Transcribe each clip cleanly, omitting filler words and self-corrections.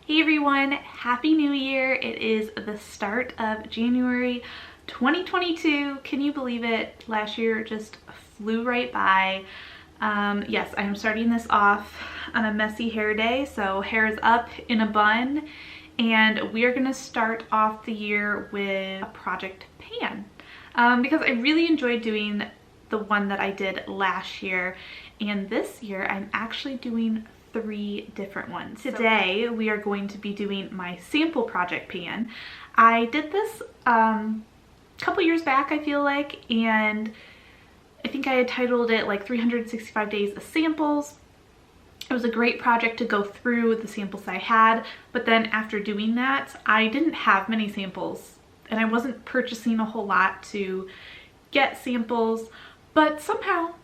Hey everyone, Happy New Year. It is the start of January 2022. Can you believe it? Last year just flew right by. Yes, I'm starting this off on a messy hair day, so hair is up in a bun, and we are going to start off the year with a project pan because I really enjoyed doing the one that I did last year, and this year I'm actually doing 3 different ones. Today we are going to be doing my sample project pan. I did this a couple years back, I feel like, and I think I had titled it like 365 days of samples. It was a great project to go through the samples I had, but then after doing that I didn't have many samples and I wasn't purchasing a whole lot to get samples, but somehow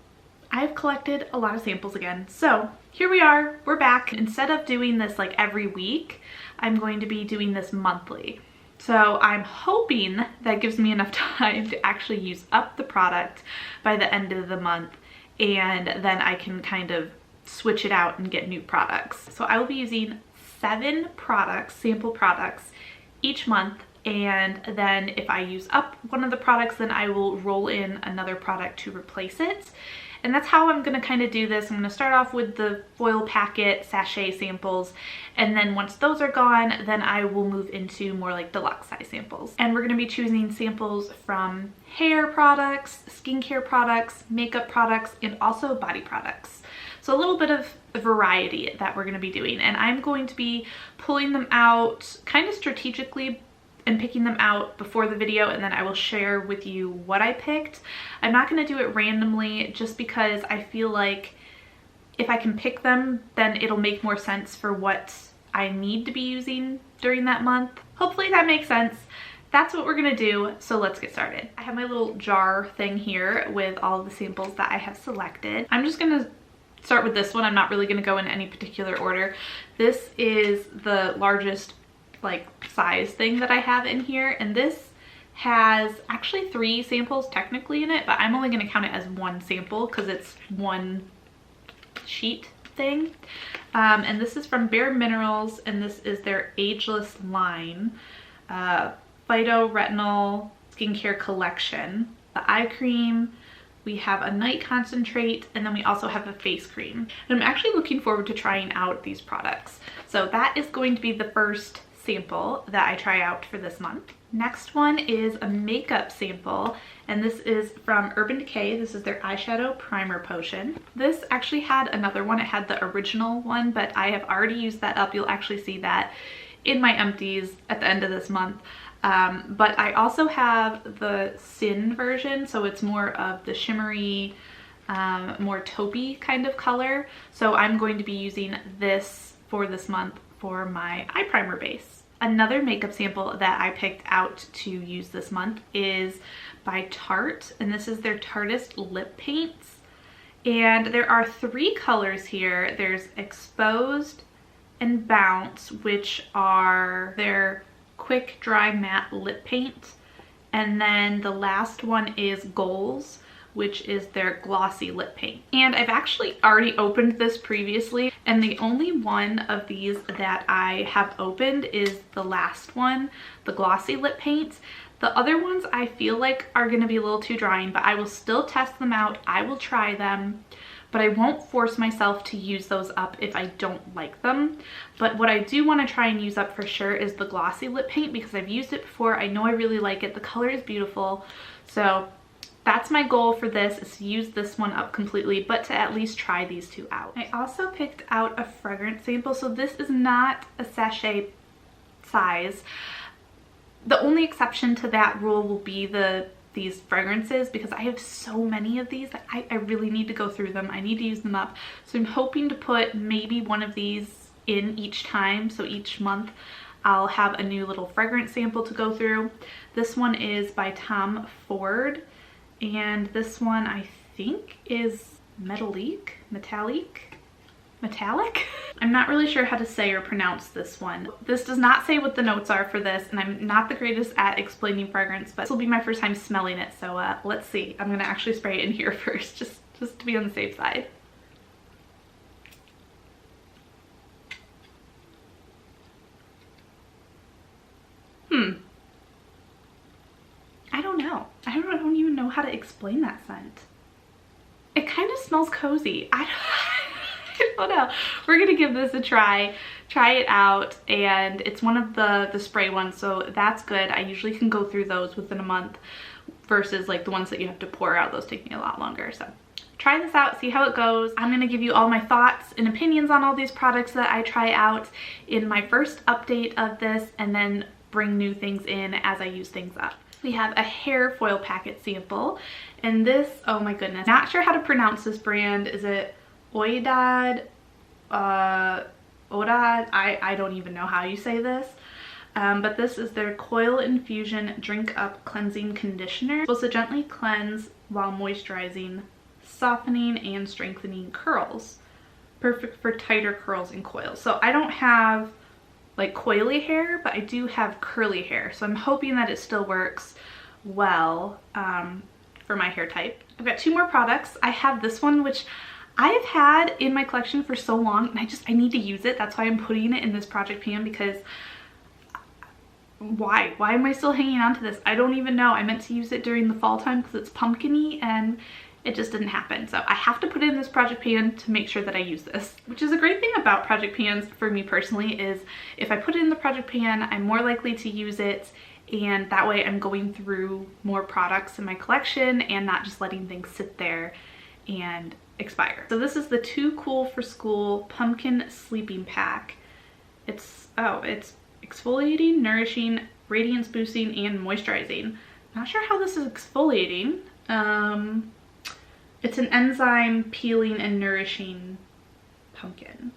I've collected a lot of samples again. So here we are, we're back. Instead of doing this like every week, I'm going to be doing this monthly. So I'm hoping that gives me enough time to actually use up the product by the end of the month, and then I can kind of switch it out and get new products. So I will be using 7 products, sample products, each month, and then if I use up one of the products, then I will roll in another product to replace it. And that's how I'm going to kind of do this. I'm going to start off with the foil packet sachet samples, and then once those are gone, then I will move into more like deluxe size samples. And we're going to be choosing samples from hair products, skincare products, makeup products, and also body products. So a little bit of variety that we're going to be doing, and I'm going to be pulling them out kind of strategically and picking them out before the video, and then I will share with you what I picked. I'm not going to do it randomly just because I feel like if I can pick them, then it'll make more sense for what I need to be using during that month. Hopefully that makes sense. That's what we're going to do, so let's get started. I have my little jar thing here with all of the samples that I have selected. I'm just going to start with this one. I'm not really going to go in any particular order. This is the largest like size thing that I have in here, and this has actually 3 samples technically in it, but I'm only going to count it as 1 sample because it's 1 sheet thing. And this is from bareMinerals, and this is their ageless line, Phyto-Retinol skincare collection. The eye cream, we have a night concentrate, and then we also have a face cream. And I'm actually looking forward to trying out these products. So that is going to be the first sample that I try out for this month. Next one is a makeup sample, and this is from Urban Decay. This is their eyeshadow primer potion. This actually had another one. It had the original one, but I have already used that up. You'll actually see that in my empties at the end of this month. But I also have the Sin version, so it's more of the shimmery, more taupey kind of color. So I'm going to be using this for this month for my eye primer base. Another makeup sample that I picked out to use this month is by Tarte, and this is their Tarteist lip paints. And there are 3 colors here. There's Exposed and Bounce, which are their quick dry matte lip paint, and then the last one is Goals, which is their glossy lip paint. And I've actually already opened this previously, and the only one of these that I have opened is the last one, the glossy lip paint. The other ones I feel like are going to be a little too drying, but I will still test them out. I will try them, but I won't force myself to use those up if I don't like them. But what I do want to try and use up for sure is the glossy lip paint, because I've used it before. I know I really like it. The color is beautiful. So that's my goal for this, is to use this one up completely, but to at least try these 2 out. I also picked out a fragrance sample. So this is not a sachet size. The only exception to that rule will be these fragrances, because I have so many of these that I really need to go through them. I need to use them up. So I'm hoping to put maybe one of these in each time. So each month I'll have a new little fragrance sample to go through. This one is by Tom Ford, and this one I think is metallic. I'm not really sure how to say or pronounce this one. This does not say what the notes are for this, and I'm not the greatest at explaining fragrance, but this will be my first time smelling it, so let's see. I'm gonna actually spray it in here first, just to be on the safe side. I don't know. I don't even know how to explain that scent. It kind of smells cozy. I don't know. We're gonna give this a try it out, and it's one of the spray ones, so that's good. I usually can go through those within a month versus like the ones that you have to pour out. Those take me a lot longer. So try this out, see how it goes. I'm gonna give you all my thoughts and opinions on all these products that I try out in my first update of this, and then bring new things in as I use things up. We have a hair foil packet sample, and this, oh my goodness, not sure how to pronounce this brand. Is it Ouidad? Ouidad? I don't even know how you say this. But this is their Coil Infusion Drink Up Cleansing Conditioner. It's supposed to gently cleanse while moisturizing, softening and strengthening curls. Perfect for tighter curls and coils. So I don't have like coily hair, but I do have curly hair, so I'm hoping that it still works well for my hair type. I've got 2 more products. I have this one, which I have had in my collection for so long, and I need to use it. That's why I'm putting it in this project pan, because why am I still hanging on to this? I don't even know. I meant to use it during the fall time because it's pumpkin-y, and it just didn't happen. So I have to put it in this project pan to make sure that I use this, which is a great thing about project pans for me personally, is if I put it in the project pan, I'm more likely to use it, and that way I'm going through more products in my collection and not just letting things sit there and expire. So this is the TooCoolForSchool Pumpkin Sleeping Pack. It's exfoliating, nourishing, radiance boosting, and moisturizing. Not sure how this is exfoliating. It's an enzyme peeling and nourishing pumpkin.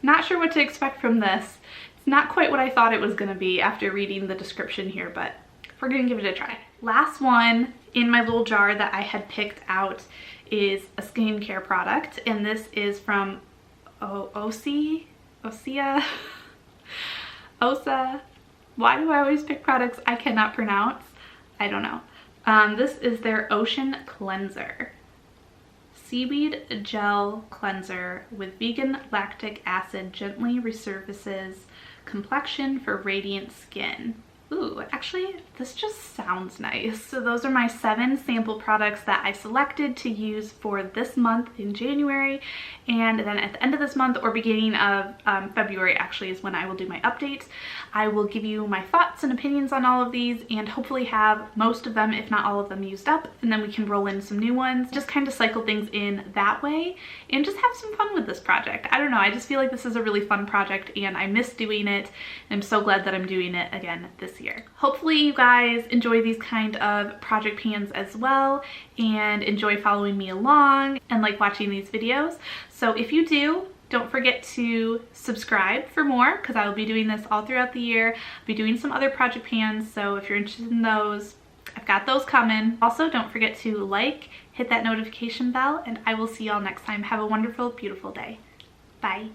Not sure what to expect from this. It's not quite what I thought it was gonna be after reading the description here, but we're gonna give it a try. Last one in my little jar that I had picked out is a skincare product, and this is from Osea. Why do I always pick products I cannot pronounce? I don't know. This is their Ocean Cleanser. Seaweed gel cleanser with vegan lactic acid, gently resurfaces complexion for radiant skin. Ooh, actually, this just sounds nice. So those are my 7 sample products that I selected to use for this month in January. And then at the end of this month, or beginning of February actually, is when I will do my updates. I will give you my thoughts and opinions on all of these, and hopefully have most of them, if not all of them, used up. And then we can roll in some new ones. Just kind of cycle things in that way and just have some fun with this project. I don't know, I just feel like this is a really fun project, and I miss doing it. And I'm so glad that I'm doing it again this year. Hopefully you guys enjoy these kind of project pans as well, and enjoy following me along and like watching these videos. So if you do, don't forget to subscribe for more, because I will be doing this all throughout the year. I'll be doing some other project pans, so if you're interested in those, I've got those coming. Also, don't forget to like, hit that notification bell, and I will see y'all next time. Have a wonderful, beautiful day. Bye.